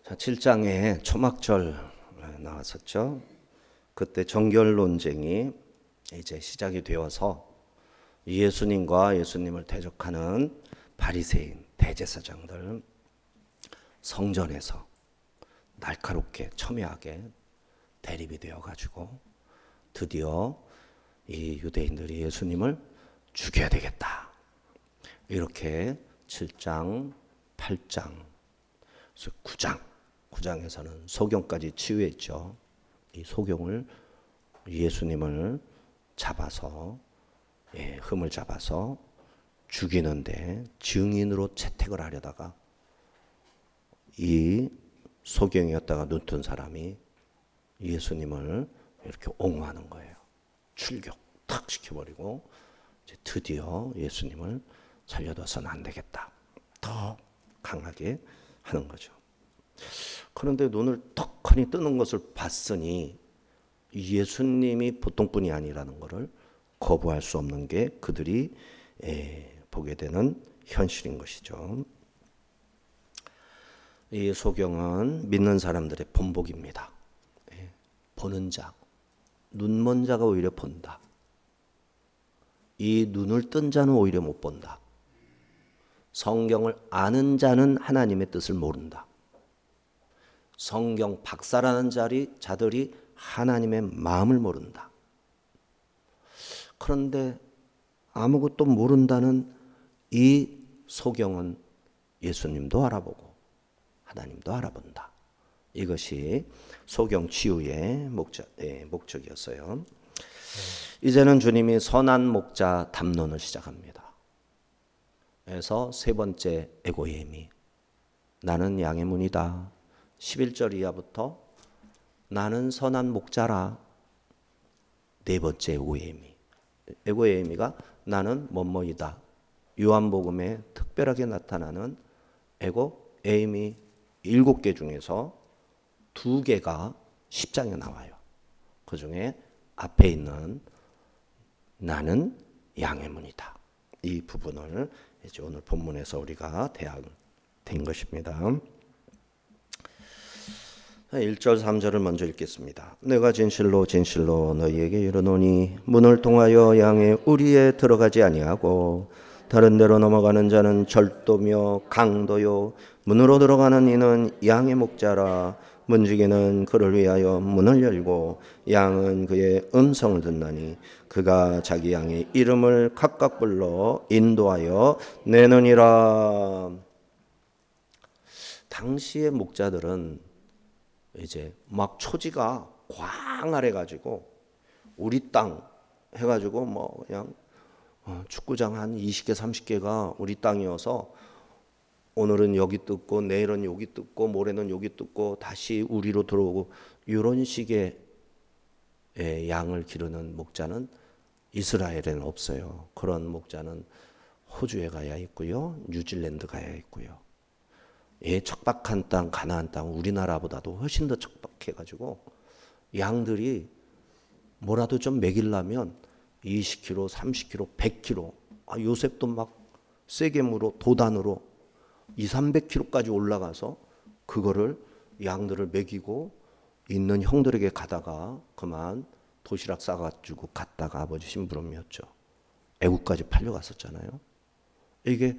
자, 7장에 초막절 나왔었죠. 그때 정결 논쟁이 이제 시작이 되어서 예수님과 예수님을 대적하는 바리새인, 대제사장들 성전에서 날카롭게 첨예하게 대립이 되어 가지고 드디어 이 유대인들이 예수님을 죽여야 되겠다. 이렇게 7장, 8장, 9장에서는 소경까지 치유했죠. 이 소경을 예수님을 잡아서 흠을 잡아서 죽이는데 증인으로 채택을 하려다가 이 소경이었다가 눈 뜬 사람이 예수님을 이렇게 옹호하는 거예요. 출격 탁 시켜버리고 이제 드디어 예수님을 살려둬서는 안 되겠다. 더 강하게 하는 거죠. 그런데 눈을 턱하니 뜨는 것을 봤으니 예수님이 보통 분이 아니라는 것을 거부할 수 없는 게 그들이 보게 되는 현실인 것이죠. 이 소경은 믿는 사람들의 본보기입니다. 보는 자, 눈먼 자가 오히려 본다. 이 눈을 뜬 자는 오히려 못 본다. 성경을 아는 자는 하나님의 뜻을 모른다. 성경 박사라는 자들이 하나님의 마음을 모른다. 그런데 아무것도 모른다는 이 소경은 예수님도 알아보고 하나님도 알아본다. 이것이 소경 치유의 목적이었어요. 이제는 주님이 선한 목자 담론을 시작합니다. 그래서 세 번째 에고예미, 나는 양의 문이다. 11절 이하부터 나는 선한 목자라. 네 번째 에고예미가 나는 뭐뭐이다. 요한복음에 특별하게 나타나는 에고예미 7개 중에서 2개가 10장에 나와요. 그 중에 앞에 있는 나는 양의 문이다. 이 부분을 이제 오늘 본문에서 우리가 된 것입니다. 1절 3절을 먼저 읽겠습니다. 내가 진실로 진실로 너희에게 이르노니 문을 통하여 양의 우리에 들어가지 아니하고 다른 데로 넘어가는 자는 절도며 강도요 문으로 들어가는 이는 양의 목자라. 문지기는 그를 위하여 문을 열고 양은 그의 음성을 듣나니 그가 자기 양의 이름을 각각 불러 인도하여 내느니라. 당시의 목자들은 이제 막 초지가 광활해 가지고 우리 땅 해가지고 뭐 그냥 축구장 한 20개 30개가 우리 땅이어서 오늘은 여기 뜯고 내일은 여기 뜯고 모레는 여기 뜯고 다시 우리로 들어오고 이런 식의 양을 기르는 목자는 이스라엘에는 없어요. 그런 목자는 호주에 가야 있고요, 뉴질랜드 가야 있고요. 척박한 땅, 가나안 땅 우리나라보다도 훨씬 더 척박해가지고 양들이 뭐라도 좀 먹이려면 20kg, 30kg, 100kg. 요셉도 막 쇠개무로 도단으로 200-300kg까지 올라가서 그거를 양들을 먹이고 있는 형들에게 가다가 그만 도시락 싸가지고 갔다가 아버지 심부름이었죠. 애국까지 팔려갔었잖아요. 이게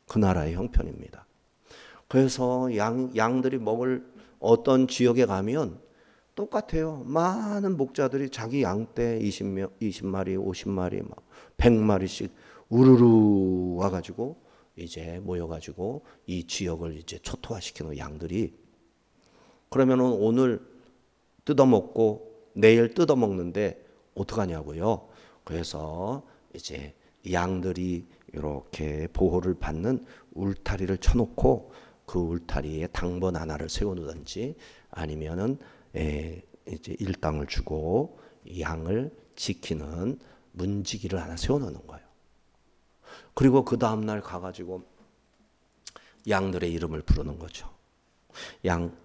그 나라의 형편입니다. 그래서 양들이 먹을 어떤 지역에 가면 똑같아요. 많은 목자들이 자기 양떼 20마리, 50마리, 막 100마리씩 우르르 와가지고 이제 모여가지고 이 지역을 이제 초토화시키는 양들이, 그러면은 오늘 뜯어먹고 내일 뜯어먹는데 어떡하냐고요. 그래서 이제 양들이 이렇게 보호를 받는 울타리를 쳐놓고 그 울타리에 당번 하나를 세워놓든지 아니면은 이제 일당을 주고 양을 지키는 문지기를 하나 세워놓는 거예요. 그리고 그 다음날 가가지고 양들의 이름을 부르는 거죠.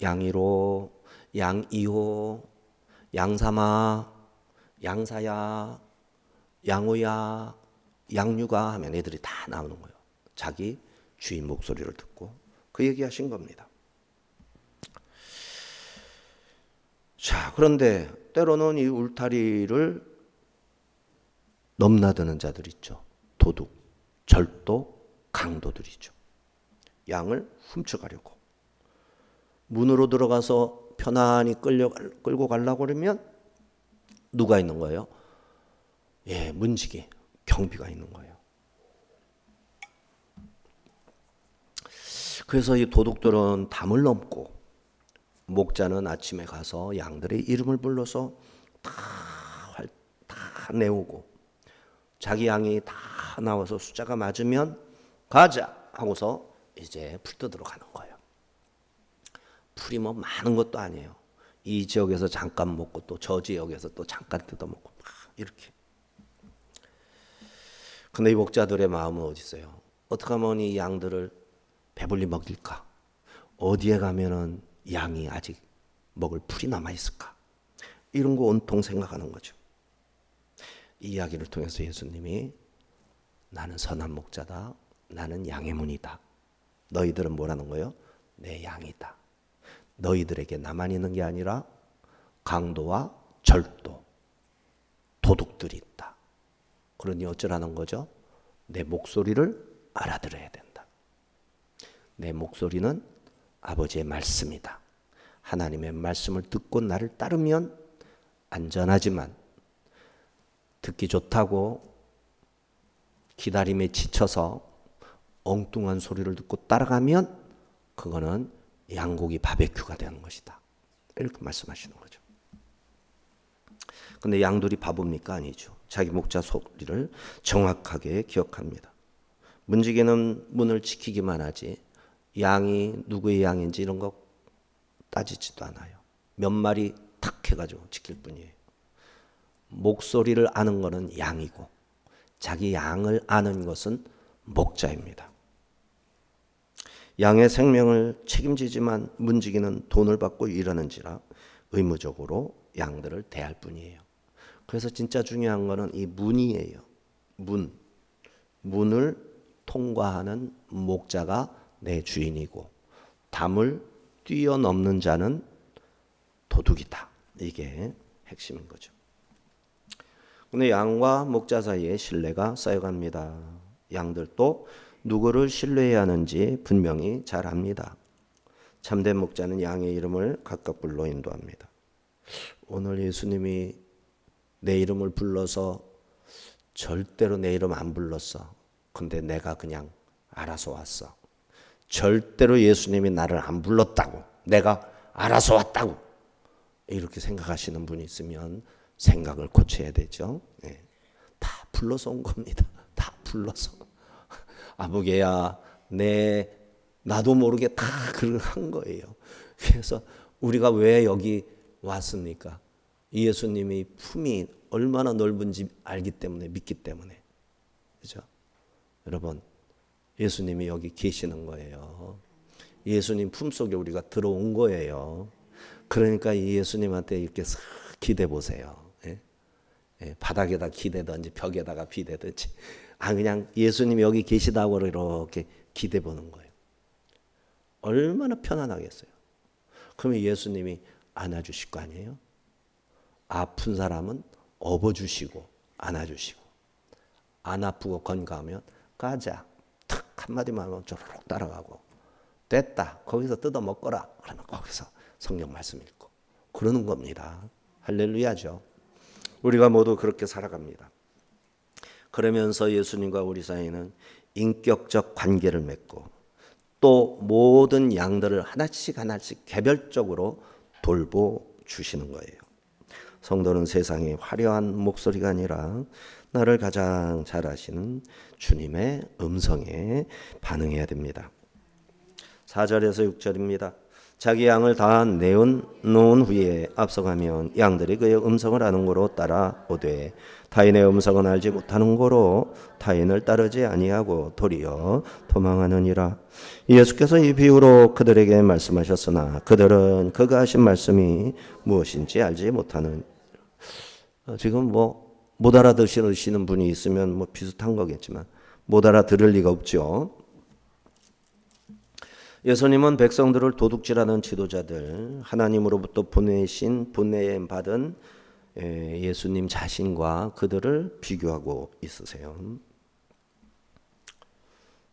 양이로, 양이호, 양삼아, 양사야, 양우야, 양유가 하면 애들이 다 나오는 거예요. 자기 주인 목소리를 듣고 그 얘기하신 겁니다. 자, 그런데 때로는 이 울타리를 넘나드는 자들 있죠. 도둑, 절도, 강도들이죠. 양을 훔쳐가려고. 문으로 들어가서 편안히 끌고 가려고 그러면 누가 있는 거예요? 예, 문지기, 경비가 있는 거예요. 그래서 이 도둑들은 담을 넘고 목자는 아침에 가서 양들의 이름을 불러서 다 내오고 자기 양이 다 나와서 숫자가 맞으면 가자 하고서 이제 풀 뜯으러 가는 거예요. 풀이 뭐 많은 것도 아니에요. 이 지역에서 잠깐 먹고 또 저 지역에서 또 잠깐 뜯어먹고 막 이렇게. 근데 이 목자들의 마음은 어디 있어요? 어떻게 하면 이 양들을 배불리 먹일까? 어디에 가면은 양이 아직 먹을 풀이 남아 있을까? 이런 거 온통 생각하는 거죠. 이 이야기를 통해서 예수님이 나는 선한 목자다. 나는 양의 문이다. 너희들은 뭐라는 거예요? 내 양이다. 너희들에게 나만 있는 게 아니라 강도와 절도, 도둑들이 있다. 그러니 어쩌라는 거죠? 내 목소리를 알아들어야 된다. 내 목소리는 아버지의 말씀이다. 하나님의 말씀을 듣고 나를 따르면 안전하지만 듣기 좋다고 기다림에 지쳐서 엉뚱한 소리를 듣고 따라가면 그거는 양고기 바베큐가 되는 것이다. 이렇게 말씀하시는 거죠. 근데 양들이 바보입니까? 아니죠. 자기 목자 소리를 정확하게 기억합니다. 문지기는 문을 지키기만 하지 양이 누구의 양인지 이런 거 따지지도 않아요. 몇 마리 탁 해가지고 지킬 뿐이에요. 목소리를 아는 것은 양이고 자기 양을 아는 것은 목자입니다. 양의 생명을 책임지지만 문지기는 돈을 받고 일하는지라 의무적으로 양들을 대할 뿐이에요. 그래서 진짜 중요한 것은 이 문이에요. 문을 통과하는 목자가 내 주인이고 담을 뛰어넘는 자는 도둑이다. 이게 핵심인 거죠. 근데 양과 목자 사이에 신뢰가 쌓여갑니다. 양들도 누구를 신뢰해야 하는지 분명히 잘 압니다. 참된 목자는 양의 이름을 각각 불러 인도합니다. 오늘 예수님이 내 이름을 불러서 절대로 내 이름 안 불렀어. 근데 내가 그냥 알아서 왔어. 절대로 예수님이 나를 안 불렀다고. 내가 알아서 왔다고. 이렇게 생각하시는 분이 있으면 생각을 고쳐야 되죠. 네. 다 불러서 온 겁니다. 다 불러서. 아무개야 나도 모르게 다 한 거예요. 그래서 우리가 왜 여기 왔습니까? 예수님이 품이 얼마나 넓은지 알기 때문에, 믿기 때문에. 그죠? 여러분, 예수님이 여기 계시는 거예요. 예수님 품속에 우리가 들어온 거예요. 그러니까 이 예수님한테 이렇게 싹 기대 보세요. 예? 바닥에다 기대든지 벽에다가 비대든지. 그냥 예수님이 여기 계시다고 이렇게 기대 보는 거예요. 얼마나 편안하겠어요. 그러면 예수님이 안아주실 거 아니에요? 아픈 사람은 업어주시고 안아주시고 안 아프고 건강하면 가자. 탁 한마디만 하면 쪼르륵 따라가고 됐다. 거기서 뜯어 먹거라. 그러면 거기서 성경 말씀 읽고 그러는 겁니다. 할렐루야죠. 우리가 모두 그렇게 살아갑니다. 그러면서 예수님과 우리 사이는 인격적 관계를 맺고 또 모든 양들을 하나씩 개별적으로 돌보주시는 거예요. 성도는 세상의 화려한 목소리가 아니라 나를 가장 잘 아시는 주님의 음성에 반응해야 됩니다. 4절에서 6절입니다. 자기 양을 다 내어놓은 후에 앞서가면 양들이 그의 음성을 아는 고로 따라오되 타인의 음성은 알지 못하는 고로 타인을 따르지 아니하고 도리어 도망하느니라. 예수께서 이 비유로 그들에게 말씀하셨으나 그들은 그가 하신 말씀이 무엇인지 알지 못하는. 지금 못 알아들으시는 분이 있으면 비슷한 거겠지만 못 알아들을 리가 없죠. 예수님은 백성들을 도둑질하는 지도자들, 하나님으로부터 보내임 받은 예수님 자신과 그들을 비교하고 있으세요.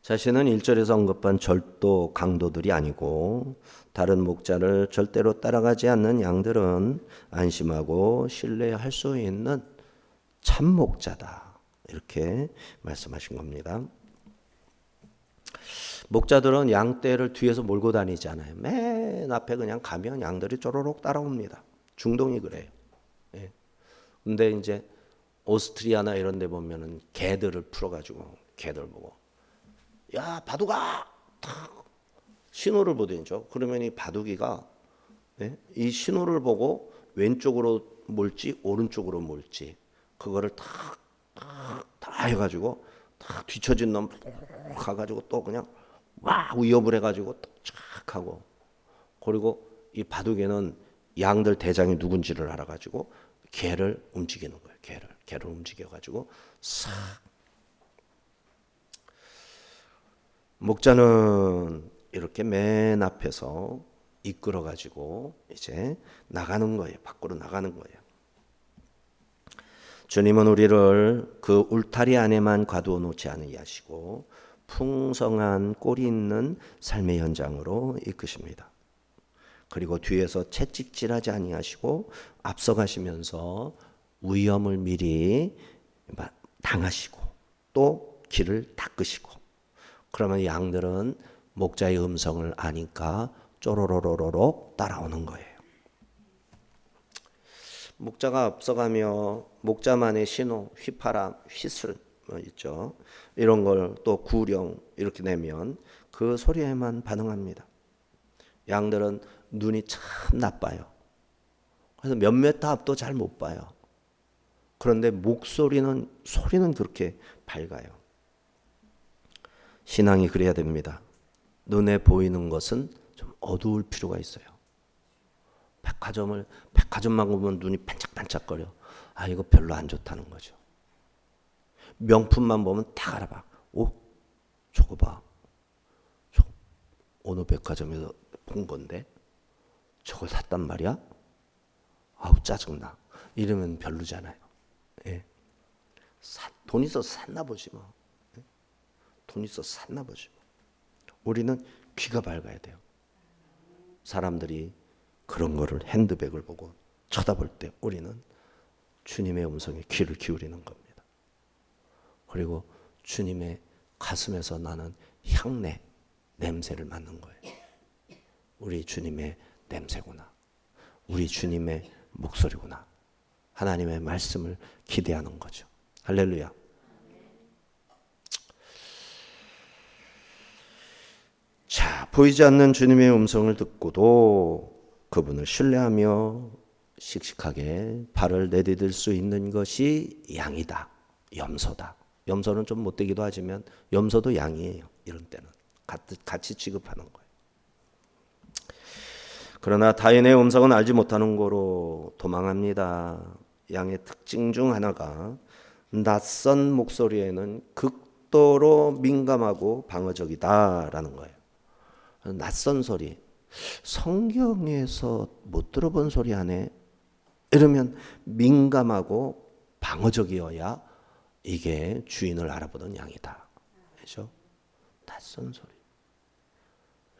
자신은 1절에서 언급한 절도 강도들이 아니고 다른 목자를 절대로 따라가지 않는 양들은 안심하고 신뢰할 수 있는 참 목자다. 이렇게 말씀하신 겁니다. 목자들은 양떼를 뒤에서 몰고 다니지 않아요. 맨 앞에 그냥 가면 양들이 쪼로록 따라옵니다. 중동이 그래요. 예. 근데 이제 오스트리아나 이런 데 보면은 개들을 풀어가지고 개들 보고 야 바둑아 탁 신호를 보더니죠. 그러면 이 바둑이가 이 신호를 보고 왼쪽으로 몰지 오른쪽으로 몰지 그거를 탁 해가지고 탁 뒤처진 놈 가가지고 또 그냥 와 위협을 해가지고 쫙 하고 그리고 이 바둑에는 양들 대장이 누군지를 알아가지고 개를 움직이는 거예요. 개를 움직여가지고 싹 목자는 이렇게 맨 앞에서 이끌어가지고 이제 나가는 거예요. 밖으로 나가는 거예요. 주님은 우리를 그 울타리 안에만 가두어 놓지 아니하시고 풍성한 꼴이 있는 삶의 현장으로 이끄십니다. 그리고 뒤에서 채찍질하지 아니하시고 앞서가시면서 위험을 미리 당하시고 또 길을 닦으시고 그러면 양들은 목자의 음성을 아니까 쪼로로로로 따라오는 거예요. 목자가 앞서가며 목자만의 신호, 휘파람, 휘슬 있죠. 이런 걸 또 구령 이렇게 내면 그 소리에만 반응합니다. 양들은 눈이 참 나빠요. 그래서 몇 미터 앞도 잘 못 봐요. 그런데 소리는 그렇게 밝아요. 신앙이 그래야 됩니다. 눈에 보이는 것은 좀 어두울 필요가 있어요. 백화점만 보면 눈이 반짝반짝거려. 아 이거 별로 안 좋다는 거죠. 명품만 보면 다 알아봐. 오 저거 봐. 어느 백화점에서 본 건데 저걸 샀단 말이야? 아우 짜증나. 이러면 별로잖아요. 예. 돈 있어서 샀나 보지 뭐. 예? 돈 있어서 샀나 보지 뭐. 우리는 귀가 밝아야 돼요. 사람들이 그런 거를 핸드백을 보고 쳐다볼 때 우리는 주님의 음성에 귀를 기울이는 겁니다. 그리고 주님의 가슴에서 나는 향내, 냄새를 맡는 거예요. 우리 주님의 냄새구나. 우리 주님의 목소리구나. 하나님의 말씀을 기대하는 거죠. 할렐루야. 자, 보이지 않는 주님의 음성을 듣고도 그분을 신뢰하며 씩씩하게 발을 내디딜 수 있는 것이 양이다. 염소다. 염소는 좀 못되기도 하지만 염소도 양이에요. 이런 때는 같이 취급하는 거예요. 그러나 타인의 음성은 알지 못하는 거로 도망합니다. 양의 특징 중 하나가 낯선 목소리에는 극도로 민감하고 방어적이다라는 거예요. 낯선 소리. 성경에서 못 들어본 소리 하네. 이러면 민감하고 방어적이어야 이게 주인을 알아보는 양이다. 그렇죠? 낯선 소리.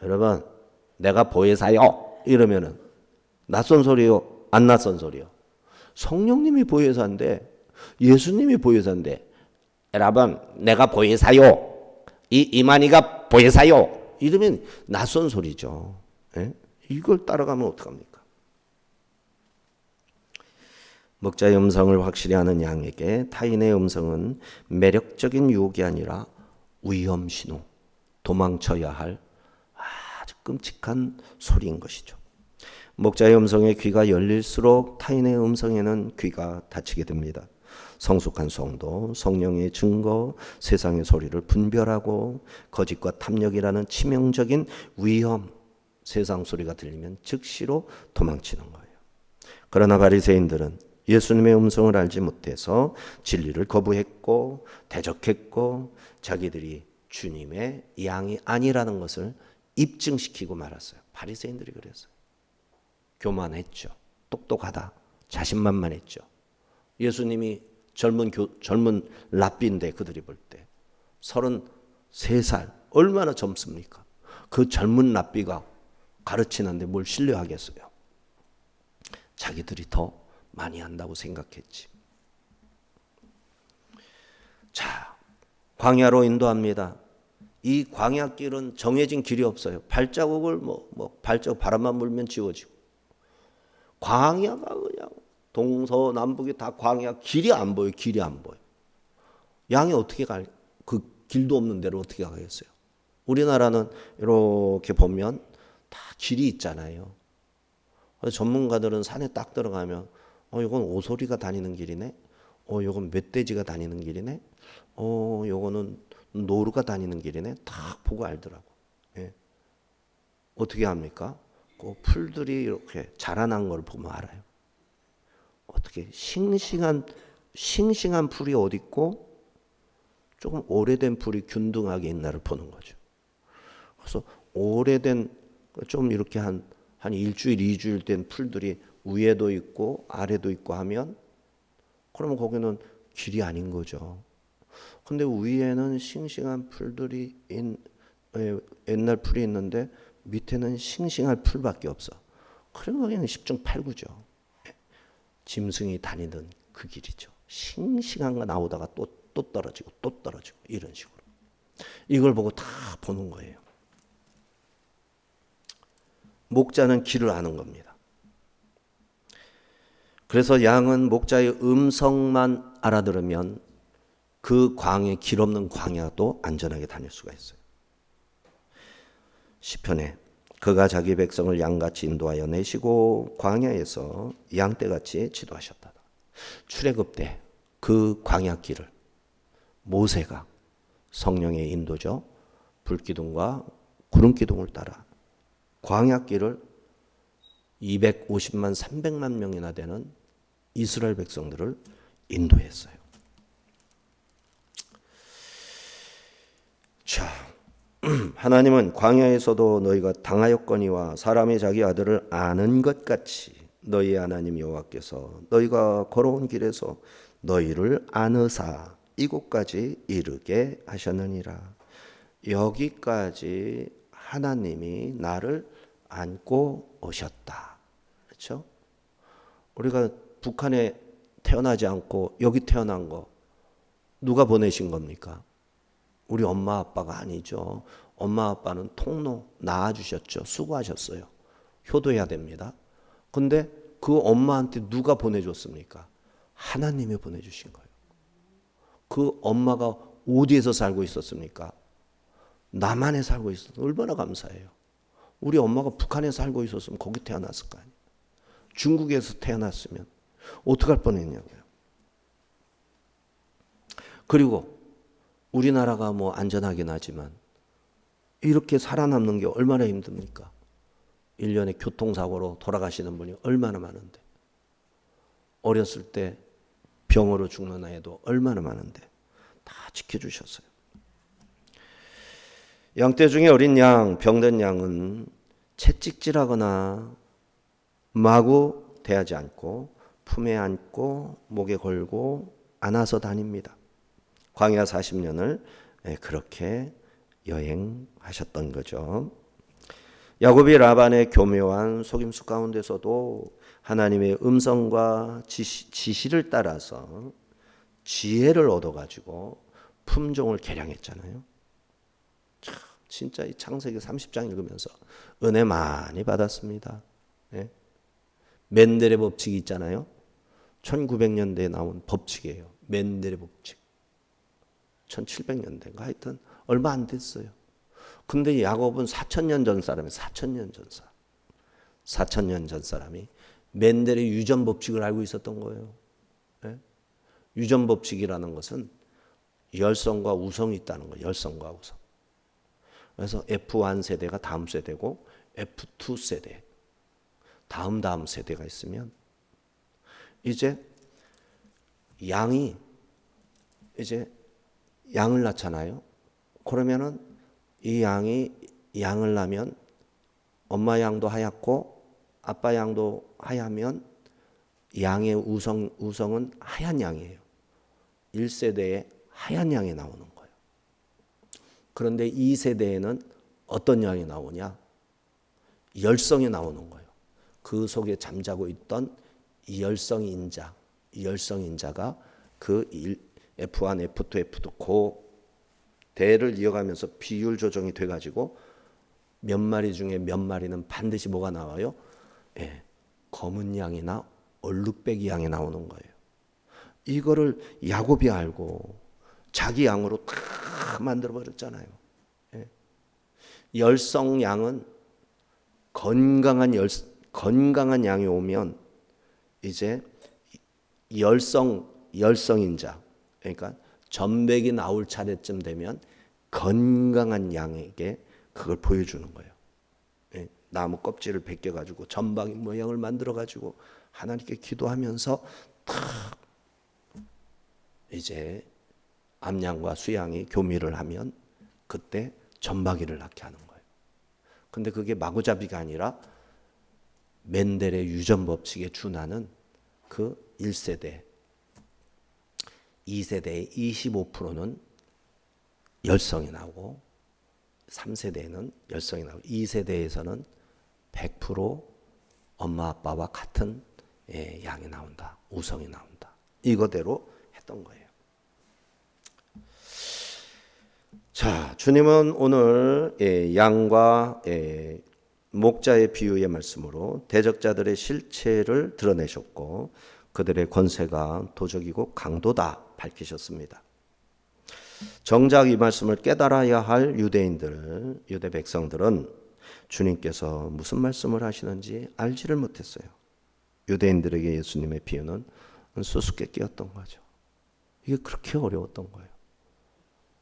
여러분, 내가 보혜사요. 이러면은 낯선 소리요, 안 낯선 소리요. 성령님이 보혜사인데, 예수님이 보혜사인데, 여러분, 내가 보혜사요. 이만희가 보혜사요. 이러면 낯선 소리죠. 예? 이걸 따라가면 어떡합니까? 목자의 음성을 확실히 아는 양에게 타인의 음성은 매력적인 유혹이 아니라 위험 신호, 도망쳐야 할 아주 끔찍한 소리인 것이죠. 목자의 음성에 귀가 열릴수록 타인의 음성에는 귀가 닫히게 됩니다. 성숙한 성도, 성령의 증거, 세상의 소리를 분별하고 거짓과 탐욕이라는 치명적인 위험, 세상 소리가 들리면 즉시로 도망치는 거예요. 그러나 바리새인들은 예수님의 음성을 알지 못해서 진리를 거부했고 대적했고 자기들이 주님의 양이 아니라는 것을 입증시키고 말았어요. 바리새인들이 그랬어요. 교만했죠. 똑똑하다. 자신만만했죠. 예수님이 젊은 랍비인데 그들이 볼 때 33살 얼마나 젊습니까? 그 젊은 랍비가 가르치는데 뭘 신뢰하겠어요? 자기들이 더 많이 한다고 생각했지. 자, 광야로 인도합니다. 이 광야길은 정해진 길이 없어요. 발자국을 발자국 바람만 불면 지워지고. 광야가 그냥 동서남북이 다 광야, 길이 안 보여. 길이 안 보여. 양이 어떻게 그 길도 없는 데로 어떻게 가겠어요? 우리나라는 이렇게 보면 다 길이 있잖아요. 전문가들은 산에 딱 들어가면 이건 오소리가 다니는 길이네. 이건 멧돼지가 다니는 길이네. 요거는 노루가 다니는 길이네. 딱 보고 알더라고. 예. 어떻게 합니까? 그 풀들이 이렇게 자라난 걸 보면 알아요. 어떻게 싱싱한 풀이 어디 있고 조금 오래된 풀이 균등하게 있나를 보는 거죠. 그래서 오래된 좀 이렇게 한 일주일, 2주일 된 풀들이 위에도 있고 아래도 있고 하면 그러면 거기는 길이 아닌 거죠. 근데 위에는 싱싱한 풀들이 옛날 풀이 있는데 밑에는 싱싱할 풀밖에 없어. 그러면 거기는 10중 8구죠. 짐승이 다니던 그 길이죠. 싱싱한 거 나오다가 또 떨어지고 또 떨어지고 이런 식으로. 이걸 보고 다 보는 거예요. 목자는 길을 아는 겁니다. 그래서 양은 목자의 음성만 알아들으면 그 길 없는 광야도 안전하게 다닐 수가 있어요. 시편에 그가 자기 백성을 양같이 인도하여 내시고 광야에서 양떼같이 지도하셨다. 출애굽 때 그 광야길을 모세가 성령의 인도죠. 불기둥과 구름기둥을 따라 광야길을 250만 300만 명이나 되는 이스라엘 백성들을 인도했어요. 자, 하나님은 광야에서도 너희가 당하였거니와 사람이 자기 아들을 아는 것 같이 너희 하나님 여호와께서 너희가 걸어온 길에서 너희를 안으사 이곳까지 이르게 하셨느니라. 여기까지 하나님이 나를 안고 오셨다. 그렇죠? 우리가 북한에 태어나지 않고 여기 태어난 거 누가 보내신 겁니까? 우리 엄마 아빠가 아니죠. 엄마 아빠는 통로 낳아주셨죠. 수고하셨어요. 효도해야 됩니다. 근데 그 엄마한테 누가 보내줬습니까? 하나님이 보내주신 거예요. 그 엄마가 어디에서 살고 있었습니까? 남한에 살고 있었어요. 얼마나 감사해요. 우리 엄마가 북한에 살고 있었으면 거기 태어났을 거 아니에요. 중국에서 태어났으면 어떡할 뻔했냐고요. 그리고 우리나라가 안전하긴 하지만 이렇게 살아남는 게 얼마나 힘듭니까? 1년에 교통사고로 돌아가시는 분이 얼마나 많은데, 어렸을 때 병으로 죽는 아이도 얼마나 많은데 다 지켜주셨어요. 양떼 중에 어린 양, 병든 양은 채찍질하거나 마구 대하지 않고 품에 안고 목에 걸고 안아서 다닙니다. 광야 40년을 그렇게 여행하셨던 거죠. 야곱이 라반의 교묘한 속임수 가운데서도 하나님의 음성과 지시를 따라서 지혜를 얻어가지고 품종을 개량했잖아요. 참, 진짜 이 창세기 30장 읽으면서 은혜 많이 받았습니다. 네? 멘델의 법칙이 있잖아요. 1900년대에 나온 법칙이에요. 멘델의 법칙. 1700년대인가 하여튼 얼마 안 됐어요. 근데 야곱은 4000년 전 사람이에요. 4000년 전 사람. 4000년 전 사람이 멘델의 유전 법칙을 알고 있었던 거예요. 네? 유전 법칙이라는 것은 열성과 우성이 있다는 거예요. 열성과 우성. 그래서 F1 세대가 다음 세대고 F2 세대, 다음 세대가 있으면 이제 양이 양을 낳잖아요. 그러면은 이 양이 양을 낳으면 엄마 양도 하얗고 아빠 양도 하얗면 양의 우성은 하얀 양이에요. 1세대에 하얀 양이 나오는 거예요. 그런데 2세대에는 어떤 양이 나오냐? 열성이 나오는 거예요. 그 속에 잠자고 있던 열성인자, 열성인자가 그 F1, F2, F2 그 대를 이어가면서 비율 조정이 돼가지고 몇 마리 중에 몇 마리는 반드시 뭐가 나와요? 예, 검은 양이나 얼룩배기 양이 나오는 거예요. 이거를 야곱이 알고 자기 양으로 다 만들어 버렸잖아요. 예. 열성 양은 건강한 양이 오면 이제 열성인자, 그러니까 전백이 나올 차례쯤 되면 건강한 양에게 그걸 보여주는 거예요. 예. 나무 껍질을 벗겨가지고 전박이 모양을 만들어가지고 하나님께 기도하면서 탁 이제 암양과 수양이 교미를 하면 그때 전박이를 낳게 하는 거예요. 근데 그게 마구잡이가 아니라 멘델의 유전 법칙에 준하는 그 1세대, 2세대의 25%는 열성이 나오고 3세대에는 열성이 나오고 2세대에서는 100% 엄마 아빠와 같은 양이 나온다. 우성이 나온다. 이거대로 했던 거예요. 자, 주님은 오늘 양과 목자의 비유의 말씀으로 대적자들의 실체를 드러내셨고 그들의 권세가 도적이고 강도다 밝히셨습니다. 정작 이 말씀을 깨달아야 할 유대 백성들은 주님께서 무슨 말씀을 하시는지 알지를 못했어요. 유대인들에게 예수님의 비유는 수수께끼였던 거죠. 이게 그렇게 어려웠던 거예요.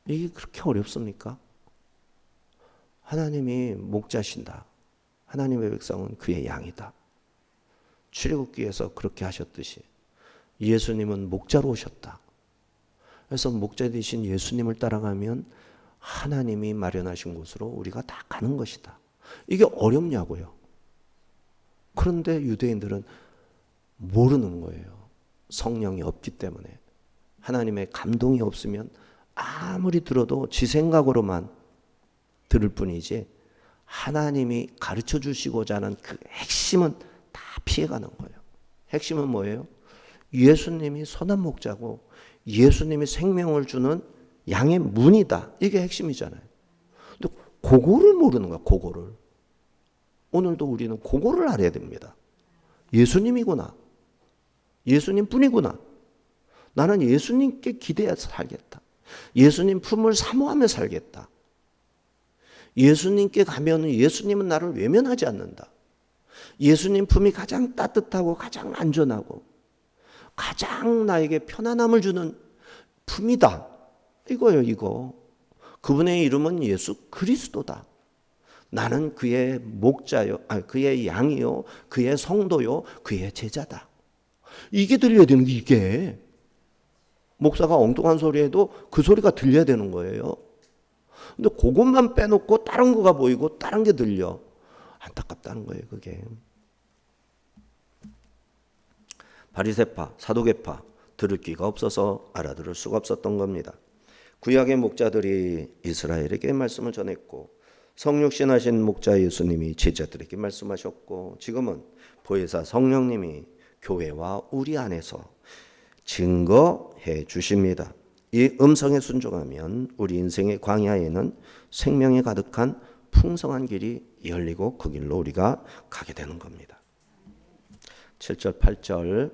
이게 그렇게 어렵습니까? 하나님이 목자신다. 하나님의 백성은 그의 양이다. 출애굽기에서 그렇게 하셨듯이 예수님은 목자로 오셨다. 그래서 목자 되신 예수님을 따라가면 하나님이 마련하신 곳으로 우리가 다 가는 것이다. 이게 어렵냐고요. 그런데 유대인들은 모르는 거예요. 성령이 없기 때문에. 하나님의 감동이 없으면 아무리 들어도 지 생각으로만 들을 뿐이지 하나님이 가르쳐 주시고자 하는 그 핵심은 다 피해가는 거예요. 핵심은 뭐예요? 예수님이 선한 목자고 예수님이 생명을 주는 양의 문이다. 이게 핵심이잖아요. 근데 그거를 모르는 거야. 그거를. 오늘도 우리는 그거를 알아야 됩니다. 예수님이구나. 예수님뿐이구나. 나는 예수님께 기대해서 살겠다. 예수님 품을 사모하며 살겠다. 예수님께 가면 예수님은 나를 외면하지 않는다. 예수님 품이 가장 따뜻하고 가장 안전하고 가장 나에게 편안함을 주는 품이다. 이거예요, 이거. 그분의 이름은 예수 그리스도다. 나는 그의 목자요, 그의 양이요, 그의 성도요, 그의 제자다. 이게 들려야 되는 게 이게. 목사가 엉뚱한 소리 해도 그 소리가 들려야 되는 거예요. 근데 그것만 빼놓고 다른 거가 보이고 다른 게 들려. 안타깝다는 거예요, 그게. 바리새파, 사두개파 들을 귀가 없어서 알아들을 수가 없었던 겁니다. 구약의 목자들이 이스라엘에게 말씀을 전했고 성육신하신 목자 예수님이 제자들에게 말씀하셨고 지금은 보혜사 성령님이 교회와 우리 안에서 증거해 주십니다. 이 음성에 순종하면 우리 인생의 광야에는 생명이 가득한 풍성한 길이 열리고 그 길로 우리가 가게 되는 겁니다. 7절 8절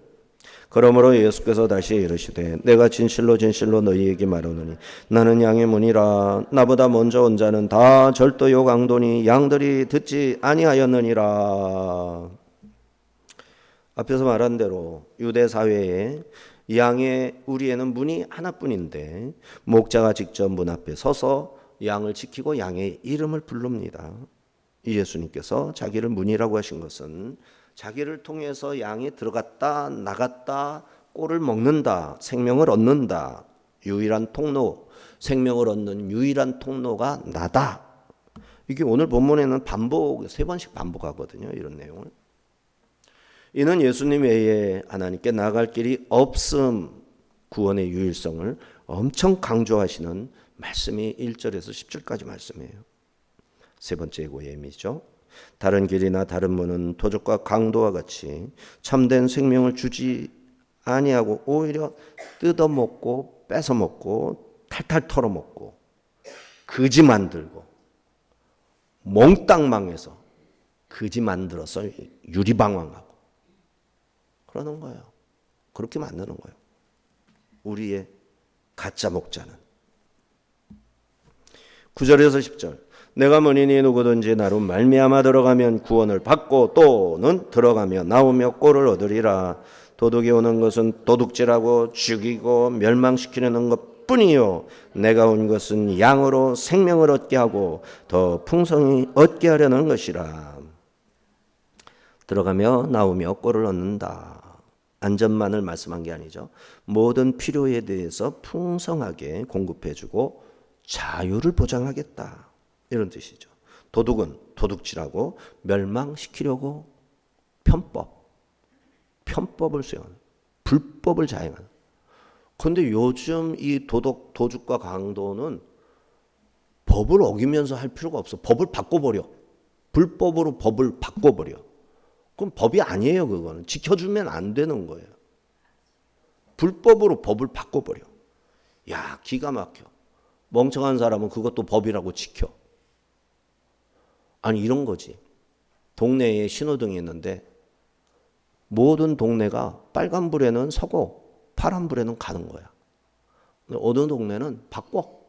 그러므로 예수께서 다시 이르시되 내가 진실로 진실로 너희에게 말하노니 나는 양의 문이라 나보다 먼저 온 자는 다 절도요 강도니 양들이 듣지 아니하였느니라. 앞에서 말한 대로 유대 사회에 양의 우리에는 문이 하나뿐인데 목자가 직접 문 앞에 서서 양을 지키고 양의 이름을 부릅니다. 예수님께서 자기를 문이라고 하신 것은 자기를 통해서 양이 들어갔다 나갔다 꼴을 먹는다 생명을 얻는다 유일한 통로 생명을 얻는 유일한 통로가 나다. 이게 오늘 본문에는 세 번씩 반복하거든요. 이런 내용을. 이는 예수님 외에 하나님께 나아갈 길이 없음, 구원의 유일성을 엄청 강조하시는 말씀이 1절에서 10절까지 말씀이에요. 세 번째 예고예미죠. 다른 길이나 다른 문은 도적과 강도와 같이 참된 생명을 주지 아니하고 오히려 뜯어먹고 뺏어먹고 탈탈 털어먹고 거지 만들고 몽땅 망해서 거지 만들어서 유리방황하고 그러는 거예요. 그렇게 만드는 거예요. 우리의 가짜 목자는. 9절에서 10절. 내가 문이니 누구든지 나로 말미암아 들어가면 구원을 받고 또는 들어가며 나오며 꼴을 얻으리라. 도둑이 오는 것은 도둑질하고 죽이고 멸망시키려는 것뿐이요 내가 온 것은 양으로 생명을 얻게 하고 더 풍성히 얻게 하려는 것이라. 들어가며 나오며 꼴을 얻는다. 안전만을 말씀한 게 아니죠. 모든 필요에 대해서 풍성하게 공급해주고 자유를 보장하겠다. 이런 뜻이죠. 도둑은 도둑질하고 멸망시키려고 편법을 수행하는, 불법을 자행하는. 그런데 요즘 이 도둑과 강도는 법을 어기면서 할 필요가 없어. 법을 바꿔버려. 불법으로 법을 바꿔버려. 그럼 법이 아니에요. 그거는 지켜주면 안 되는 거예요. 불법으로 법을 바꿔버려. 야, 기가 막혀. 멍청한 사람은 그것도 법이라고 지켜. 아니 이런 거지. 동네에 신호등이 있는데 모든 동네가 빨간불에는 서고 파란불에는 가는 거야. 어느 동네는 바꿔.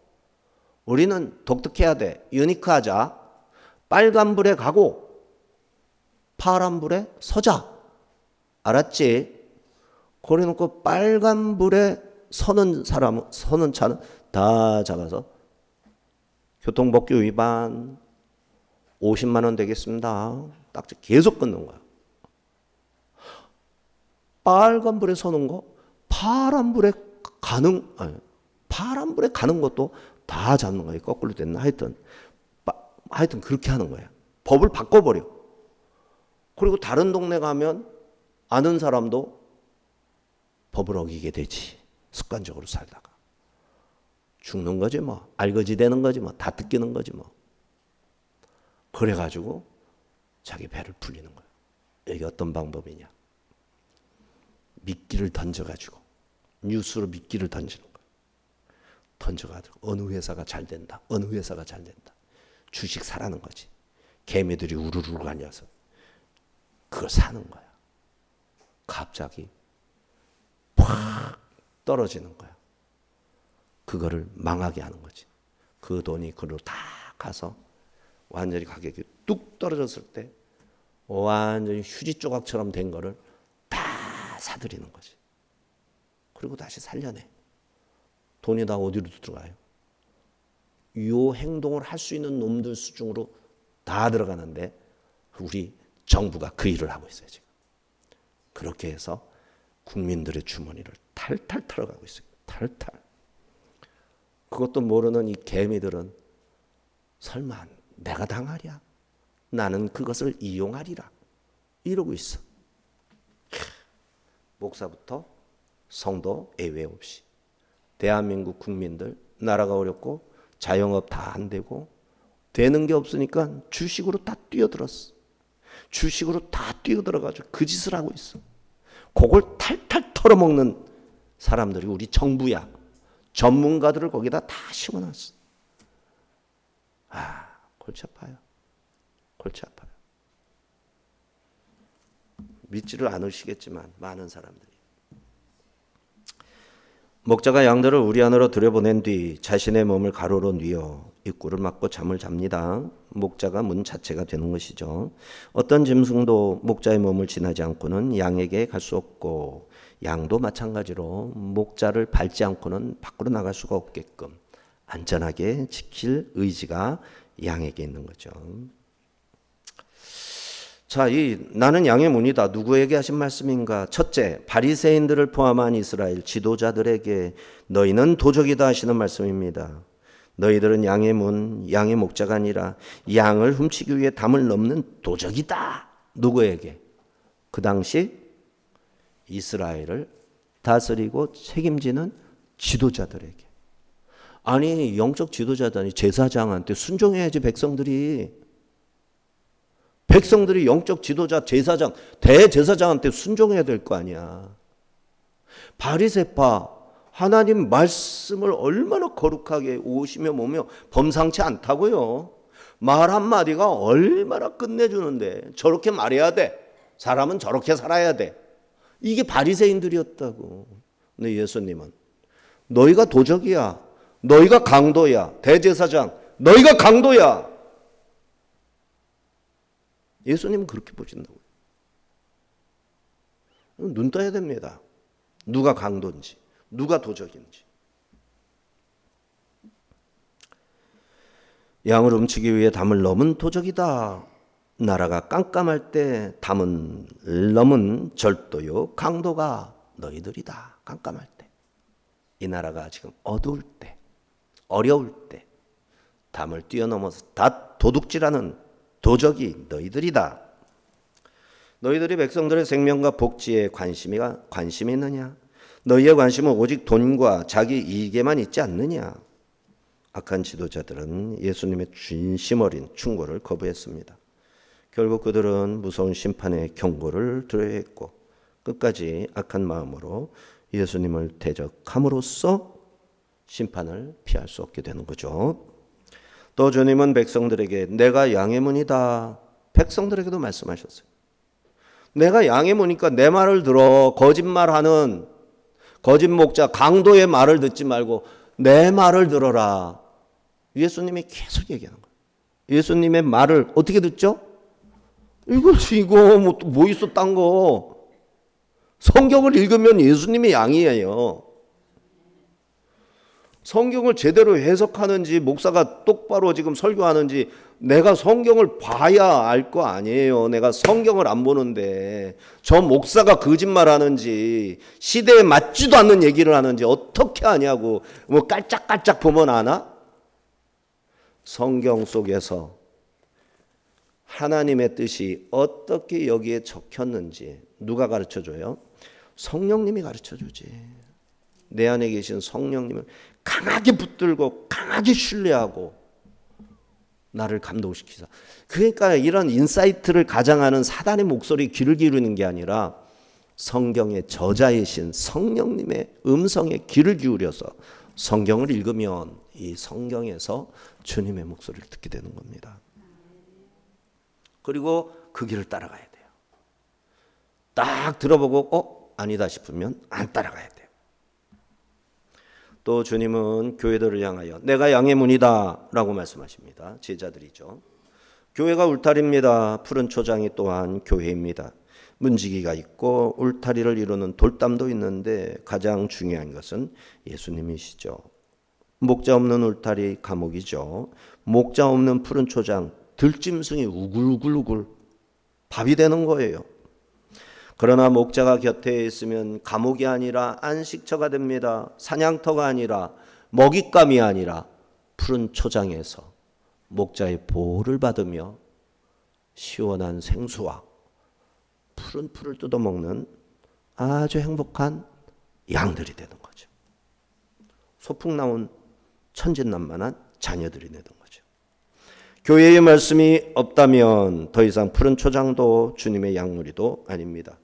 우리는 독특해야 돼. 유니크하자. 빨간불에 가고 파란불에 서자. 알았지? 그래놓고 빨간불에 서는 차는 다 잡아서 교통법규 위반 50만 원 되겠습니다. 딱지 계속 끊는 거야. 빨간불에 서는 거, 파란불에 가는 것도 다 잡는 거야. 거꾸로 됐나? 하여튼 그렇게 하는 거야. 법을 바꿔버려. 그리고 다른 동네 가면 아는 사람도 법을 어기게 되지. 습관적으로 살다가. 죽는 거지 뭐. 알거지 되는 거지 뭐. 다 뜯기는 거지 뭐. 그래가지고 자기 배를 불리는 거야. 이게 어떤 방법이냐. 미끼를 던져가지고 뉴스로 미끼를 던지는 거야. 던져가지고 어느 회사가 잘 된다. 어느 회사가 잘 된다. 주식 사라는 거지. 개미들이 우르르 다녀서 그걸 사는 거야. 갑자기 팍 떨어지는 거야. 그거를 망하게 하는 거지. 그 돈이 그로 다 가서 완전히 가격이 뚝 떨어졌을 때 완전히 휴지 조각처럼 된 거를 다 사들이는 거지. 그리고 다시 살려내. 돈이 다 어디로 들어가요? 이 행동을 할 수 있는 놈들 수중으로 다 들어가는데 우리 정부가 그 일을 하고 있어요. 지금. 그렇게 해서 국민들의 주머니를 탈탈 털어가고 있어요. 탈탈. 그것도 모르는 이 개미들은 설마 내가 당하랴? 나는 그것을 이용하리라. 이러고 있어. 목사부터 성도 예외 없이. 대한민국 국민들 나라가 어렵고 자영업 다 안 되고 되는 게 없으니까 주식으로 다 뛰어들었어. 주식으로 다 뛰어들어가지고 그 짓을 하고 있어. 그걸 탈탈 털어먹는 사람들이 우리 정부야. 전문가들을 거기다 다 심어놨어. 골치 아파요. 골치 아파요. 믿지를 않으시겠지만 많은 사람들이. 목자가 양들을 우리 안으로 들여보낸 뒤 자신의 몸을 가로로 뉘어 입구를 막고 잠을 잡니다. 목자가 문 자체가 되는 것이죠. 어떤 짐승도 목자의 몸을 지나지 않고는 양에게 갈 수 없고 양도 마찬가지로 목자를 밟지 않고는 밖으로 나갈 수가 없게끔 안전하게 지킬 의지가 양에게 있는 거죠. 자, 나는 양의 문이다. 누구에게 하신 말씀인가? 첫째, 바리새인들을 포함한 이스라엘 지도자들에게 너희는 도적이다 하시는 말씀입니다. 너희들은 양의 문, 양의 목자가 아니라 양을 훔치기 위해 담을 넘는 도적이다. 누구에게? 그 당시 이스라엘을 다스리고 책임지는 지도자들에게. 아니, 영적 지도자들이 제사장한테 순종해야지. 백성들이 영적 지도자, 제사장, 대제사장한테 순종해야 될 거 아니야. 바리새파, 하나님 말씀을 얼마나 거룩하게 오시며 보며 범상치 않다고요. 말 한마디가 얼마나 끝내주는데 저렇게 말해야 돼. 사람은 저렇게 살아야 돼. 이게 바리새인들이었다고. 근데 예수님은 너희가 도적이야. 너희가 강도야. 대제사장, 너희가 강도야. 예수님은 그렇게 보신다고요. 눈 떠야 됩니다. 누가 강도인지, 누가 도적인지. 양을 훔치기 위해 담을 넘은 도적이다. 나라가 깜깜할 때 담을 넘은 절도요 강도가 너희들이다. 깜깜할 때. 이 나라가 지금 어두울 때, 어려울 때 담을 뛰어넘어서 다 도둑질하는 도적이 너희들이다. 너희들이 백성들의 생명과 복지에 관심이 있느냐? 너희의 관심은 오직 돈과 자기 이익에만 있지 않느냐? 악한 지도자들은 예수님의 진심 어린 충고를 거부했습니다. 결국 그들은 무서운 심판의 경고를 들어야 했고 끝까지 악한 마음으로 예수님을 대적함으로써 심판을 피할 수 없게 되는 거죠. 또 주님은 백성들에게 내가 양의 문이다. 백성들에게도 말씀하셨어요. 내가 양의 문이니까 내 말을 들어. 거짓말하는 거짓 목자 강도의 말을 듣지 말고 내 말을 들어라. 예수님이 계속 얘기하는 거예요. 예수님의 말을 어떻게 듣죠? 이거 뭐 있어 딴 거. 성경을 읽으면 예수님이 양이에요. 성경을 제대로 해석하는지 목사가 똑바로 지금 설교하는지 내가 성경을 봐야 알 거 아니에요. 내가 성경을 안 보는데 저 목사가 거짓말하는지 시대에 맞지도 않는 얘기를 하는지 어떻게 아냐고. 뭐 깔짝깔짝 보면 아나? 성경 속에서 하나님의 뜻이 어떻게 여기에 적혔는지 누가 가르쳐줘요? 성령님이 가르쳐주지. 내 안에 계신 성령님을 강하게 붙들고 강하게 신뢰하고 나를 감동시키자. 그러니까 이런 인사이트를 가장하는 사단의 목소리에 귀를 기울이는 게 아니라 성경의 저자이신 성령님의 음성에 귀를 기울여서 성경을 읽으면 이 성경에서 주님의 목소리를 듣게 되는 겁니다. 그리고 그 길을 따라가야 돼요. 딱 들어보고 아니다 싶으면 안 따라가야 돼요. 또 주님은 교회들을 향하여 내가 양의 문이다 라고 말씀하십니다. 제자들이죠. 교회가 울타리입니다. 푸른 초장이 또한 교회입니다. 문지기가 있고 울타리를 이루는 돌담도 있는데 가장 중요한 것은 예수님이시죠. 목자 없는 울타리 감옥이죠. 목자 없는 푸른 초장 들짐승이 우글우글우글 밥이 되는 거예요. 그러나 목자가 곁에 있으면 감옥이 아니라 안식처가 됩니다. 사냥터가 아니라 먹잇감이 아니라 푸른 초장에서 목자의 보호를 받으며 시원한 생수와 푸른 풀을 뜯어먹는 아주 행복한 양들이 되는 거죠. 소풍 나온 천진난만한 자녀들이 되는 거죠. 교회의 말씀이 없다면 더 이상 푸른 초장도 주님의 양무리도 아닙니다.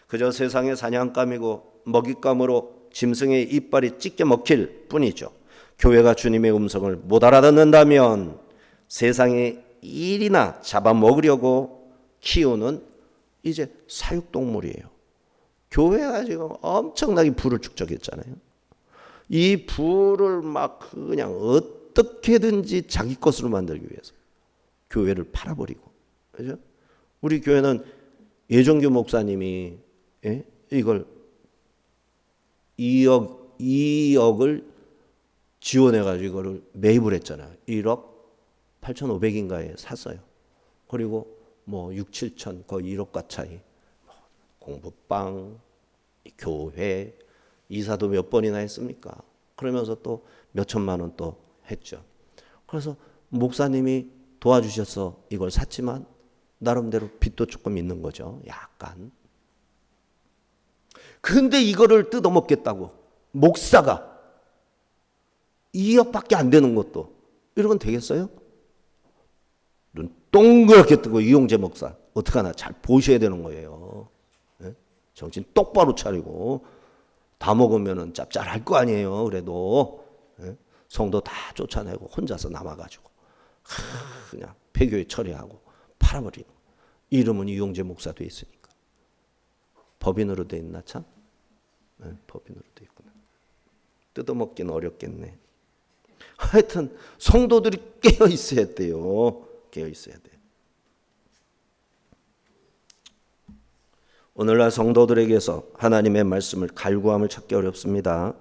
그저 세상의 사냥감이고 먹잇감으로 짐승의 이빨이 찢겨 먹힐 뿐이죠. 교회가 주님의 음성을 못 알아듣는다면 세상의 일이나 잡아먹으려고 키우는 이제 사육동물이에요. 교회가 지금 엄청나게 부를 축적했잖아요. 이 부를 막 그냥 어떻게든지 자기 것으로 만들기 위해서 교회를 팔아버리고, 그죠? 우리 교회는 예정규 목사님이 이걸 2억을 지원해가지고 이거를 매입을 했잖아요. 1억 8,500인가에 샀어요. 그리고 뭐 6, 7천 거의 1억 가차이 공부방, 교회, 이사도 몇 번이나 했습니까? 그러면서 또 몇 천만 원 또 했죠. 그래서 목사님이 도와주셔서 이걸 샀지만 나름대로 빚도 조금 있는 거죠. 약간. 근데 이거를 뜯어먹겠다고 목사가 2억밖에 안 되는 것도 이러면 되겠어요? 눈 동그랗게 뜨고 이용재 목사 어떡하나 잘 보셔야 되는 거예요. 네? 정신 똑바로 차리고 다 먹으면 짭짤할 거 아니에요. 그래도 네? 성도 다 쫓아내고 혼자서 남아가지고 그냥 폐교에 처리하고 팔아버리는 이름은 이용재 목사 돼 있으니까. 법인으로 돼 있나 참? 네, 법인으로 돼 있구나. 뜯어먹기는 어렵겠네. 하여튼 성도들이 깨어 있어야 돼요. 깨어 있어야 돼요. 오늘날 성도들에게서 하나님의 말씀을 갈구함을 찾기 어렵습니다.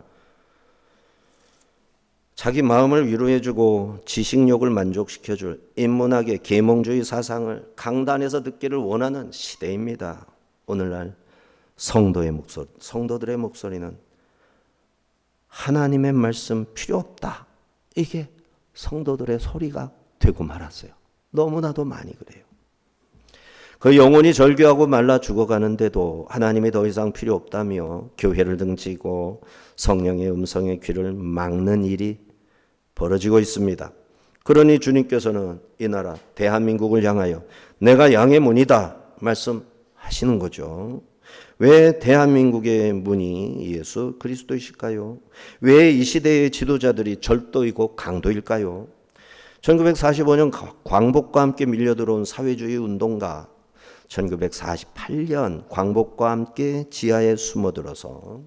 자기 마음을 위로해주고 지식욕을 만족시켜줄 인문학의 계몽주의 사상을 강단에서 듣기를 원하는 시대입니다. 오늘날 성도들의 목소리는 하나님의 말씀 필요 없다. 이게 성도들의 소리가 되고 말았어요. 너무나도 많이 그래요. 그 영혼이 절규하고 말라 죽어가는데도 하나님이 더 이상 필요 없다며 교회를 등지고 성령의 음성의 귀를 막는 일이 벌어지고 있습니다. 그러니 주님께서는 이 나라 대한민국을 향하여 내가 양의 문이다 말씀하시는 거죠. 왜 대한민국의 문이 예수 그리스도이실까요? 왜 이 시대의 지도자들이 절도이고 강도일까요? 1945년 광복과 함께 밀려들어온 사회주의 운동가 1948년 광복과 함께 지하에 숨어들어서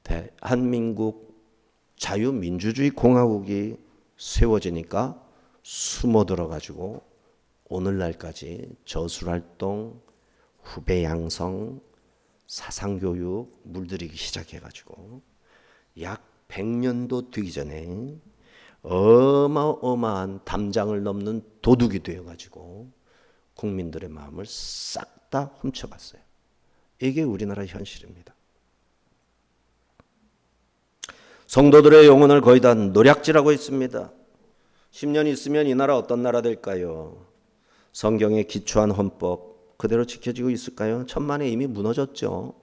대한민국 자유민주주의 공화국이 세워지니까 숨어들어가지고 오늘날까지 저술활동, 후배 양성, 사상교육 물들이기 시작해가지고 약 100년도 되기 전에 어마어마한 담장을 넘는 도둑이 되어가지고 국민들의 마음을 싹 다 훔쳐갔어요. 이게 우리나라 현실입니다. 성도들의 영혼을 거의 다 노략질하고 있습니다. 10년 있으면 이 나라 어떤 나라 될까요? 성경에 기초한 헌법 그대로 지켜지고 있을까요? 천만에 이미 무너졌죠.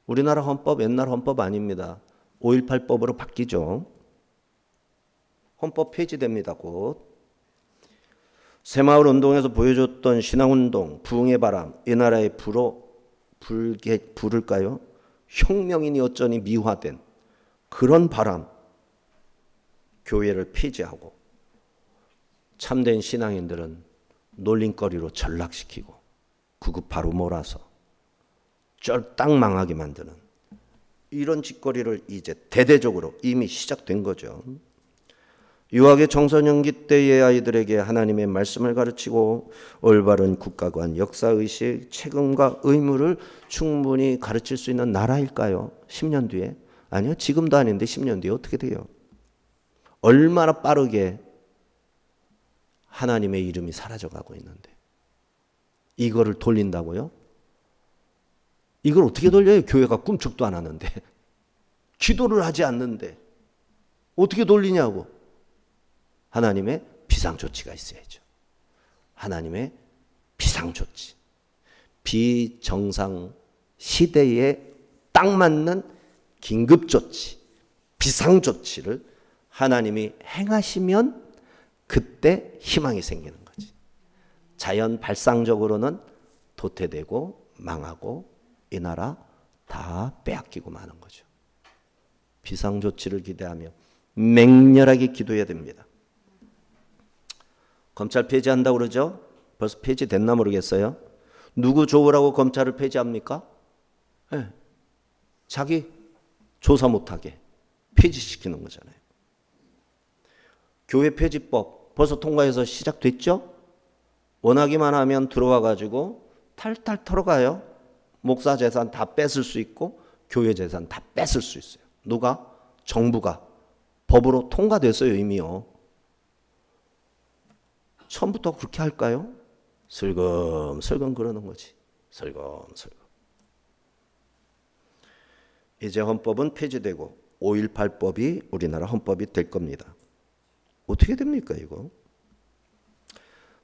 우리나라 헌법 옛날 헌법 아닙니다. 5.18법으로 바뀌죠. 헌법 폐지됩니다. 곧. 새마을 운동에서 보여줬던 신앙운동, 부흥의 바람, 이 나라에 부를까요? 혁명이니 어쩌니 미화된 그런 바람, 교회를 폐지하고 참된 신앙인들은 놀림거리로 전락시키고 구급파로 몰아서 쫄딱 망하게 만드는 이런 짓거리를 이제 대대적으로 이미 시작된 거죠. 유학의 청소년기 때의 아이들에게 하나님의 말씀을 가르치고 올바른 국가관, 역사의식, 책임과 의무를 충분히 가르칠 수 있는 나라일까요? 10년 뒤에? 아니요. 지금도 아닌데 10년 뒤에 어떻게 돼요? 얼마나 빠르게 하나님의 이름이 사라져가고 있는데 이거를 돌린다고요? 이걸 어떻게 돌려요? 교회가 꿈쩍도 안 하는데 기도를 하지 않는데 어떻게 돌리냐고. 하나님의 비상조치가 있어야죠. 하나님의 비상조치. 비정상 시대에 딱 맞는 긴급조치, 비상조치를 하나님이 행하시면 그때 희망이 생기는 거지. 자연 발상적으로는 도태되고 망하고 이 나라 다 빼앗기고 마는 거죠. 비상조치를 기대하며 맹렬하게 기도해야 됩니다. 검찰 폐지한다고 그러죠? 벌써 폐지됐나 모르겠어요. 누구 좋으라고 검찰을 폐지합니까? 네. 자기 조사 못하게 폐지시키는 거잖아요. 교회 폐지법 벌써 통과해서 시작됐죠? 원하기만 하면 들어와 가지고 탈탈 털어가요. 목사 재산 다 뺏을 수 있고 교회 재산 다 뺏을 수 있어요. 누가? 정부가. 법으로 통과됐어요 이미요. 처음부터 그렇게 할까요? 슬금슬금 그러는 거지. 슬금슬금. 이제 헌법은 폐지되고 5.18법이 우리나라 헌법이 될 겁니다. 어떻게 됩니까 이거?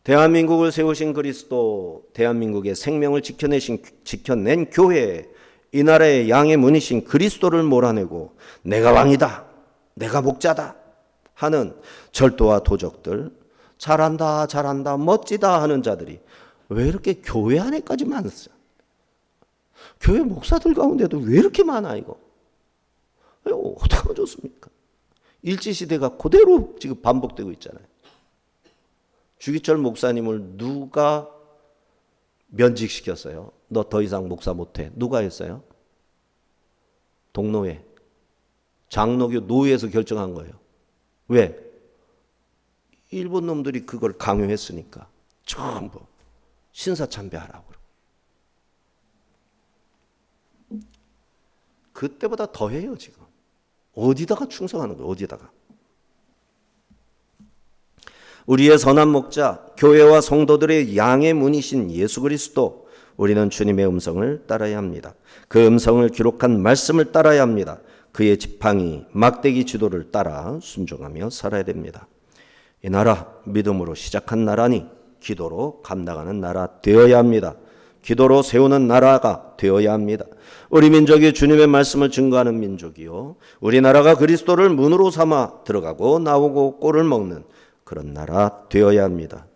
대한민국을 세우신 그리스도, 대한민국의 생명을 지켜낸 교회, 이 나라의 양의 문이신 그리스도를 몰아내고 내가 왕이다, 내가 목자다 하는 절도와 도적들, 잘한다 잘한다 멋지다 하는 자들이 왜 이렇게 교회 안에까지 많았어요? 교회 목사들 가운데도 왜 이렇게 많아 이거? 어떻게 하면 좋습니까? 일제시대가 그대로 지금 반복되고 있잖아요. 주기철 목사님을 누가 면직시켰어요? 너 더 이상 목사 못해. 누가 했어요? 동노회. 장로교 노회에서 결정한 거예요. 왜? 일본 놈들이 그걸 강요했으니까. 전부 신사참배하라고. 그때보다 더 해요 지금. 어디다가 충성하는 거예요? 어디다가. 우리의 선한 목자, 교회와 성도들의 양의 문이신 예수 그리스도, 우리는 주님의 음성을 따라야 합니다. 그 음성을 기록한 말씀을 따라야 합니다. 그의 지팡이, 막대기 지도를 따라 순종하며 살아야 됩니다. 이 나라 믿음으로 시작한 나라니 기도로 감당하는 나라 되어야 합니다. 기도로 세우는 나라가 되어야 합니다. 우리 민족이 주님의 말씀을 증거하는 민족이요, 우리나라가 그리스도를 문으로 삼아 들어가고 나오고 꼴을 먹는 그런 나라 되어야 합니다.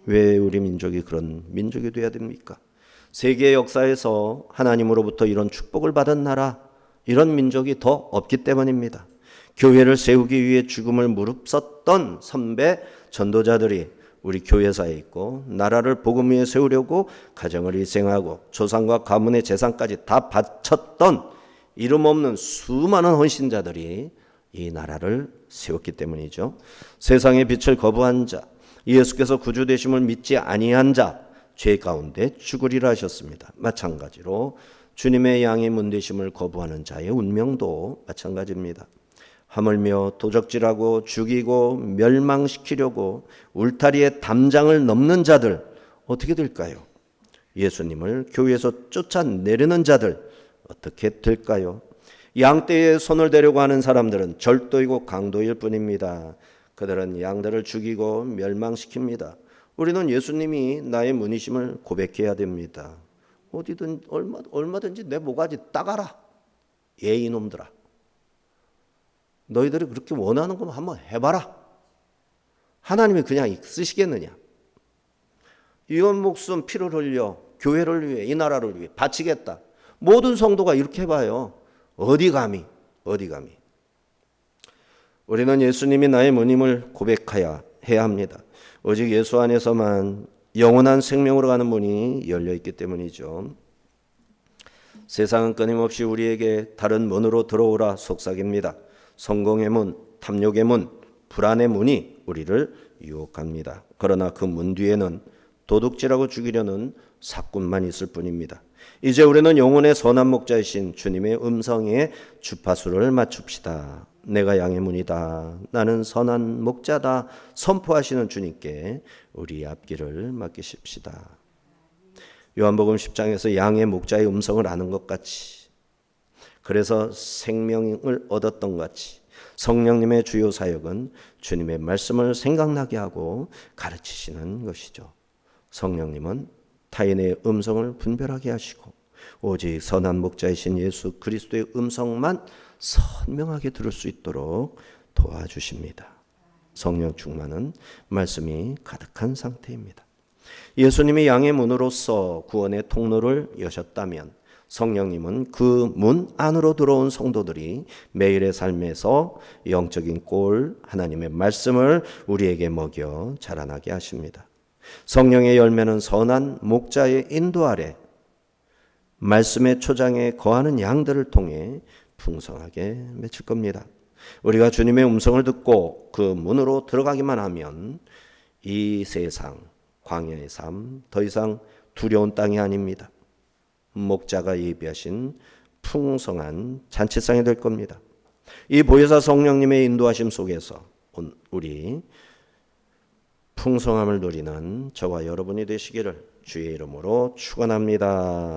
왜 우리 민족이 그런 민족이 되어야 됩니까? 세계 역사에서 하나님으로부터 이런 축복을 받은 나라, 이런 민족이 더 없기 때문입니다. 교회를 세우기 위해 죽음을 무릅썼던 선배 전도자들이 우리 교회사에 있고, 나라를 복음 위에 세우려고 가정을 희생하고 조상과 가문의 재산까지 다 바쳤던 이름 없는 수많은 헌신자들이 이 나라를 세웠기 때문이죠. 세상의 빛을 거부한 자, 예수께서 구주 되심을 믿지 아니한 자, 죄 가운데 죽으리라 하셨습니다. 마찬가지로 주님의 양의 문 되심을 거부하는 자의 운명도 마찬가지입니다. 하물며 도적질하고 죽이고 멸망시키려고 울타리의 담장을 넘는 자들 어떻게 될까요? 예수님을 교회에서 쫓아내려는 자들 어떻게 될까요? 양떼에 손을 대려고 하는 사람들은 절도이고 강도일 뿐입니다. 그들은 양들을 죽이고 멸망시킵니다. 우리는 예수님이 나의 문이심을 고백해야 됩니다. 어디든 얼마든지 내 모가지 따가라. 이놈들아. 너희들이 그렇게 원하는 거면 한번 해봐라. 하나님이 그냥 쓰시겠느냐? 이온 목숨 피를 흘려 교회를 위해, 이 나라를 위해 바치겠다. 모든 성도가 이렇게 해봐요. 어디 감히. 우리는 예수님이 나의 문임을 고백해야 해야 합니다. 오직 예수 안에서만 영원한 생명으로 가는 문이 열려있기 때문이죠. 세상은 끊임없이 우리에게 다른 문으로 들어오라 속삭입니다. 성공의 문, 탐욕의 문, 불안의 문이 우리를 유혹합니다. 그러나 그 문 뒤에는 도둑질하고 죽이려는 사꾼만 있을 뿐입니다. 이제 우리는 영혼의 선한 목자이신 주님의 음성에 주파수를 맞춥시다. 내가 양의 문이다. 나는 선한 목자다. 선포하시는 주님께 우리 앞길을 맡기십시다. 요한복음 10장에서 양의 목자의 음성을 아는 것 같이, 그래서 생명을 얻었던 것 같이, 성령님의 주요 사역은 주님의 말씀을 생각나게 하고 가르치시는 것이죠. 성령님은 타인의 음성을 분별하게 하시고 오직 선한 목자이신 예수 그리스도의 음성만 선명하게 들을 수 있도록 도와주십니다. 성령 충만은 말씀이 가득한 상태입니다. 예수님이 양의 문으로서 구원의 통로를 여셨다면 성령님은 그 문 안으로 들어온 성도들이 매일의 삶에서 영적인 꼴, 하나님의 말씀을 우리에게 먹여 자라나게 하십니다. 성령의 열매는 선한 목자의 인도 아래 말씀의 초장에 거하는 양들을 통해 풍성하게 맺힐 겁니다. 우리가 주님의 음성을 듣고 그 문으로 들어가기만 하면 이 세상, 광야의 삶, 더 이상 두려운 땅이 아닙니다. 목자가 예비하신 풍성한 잔치상이 될 겁니다. 이 보혜사 성령님의 인도하심 속에서 우리 풍성함을 누리는 저와 여러분이 되시기를 주의 이름으로 축원합니다.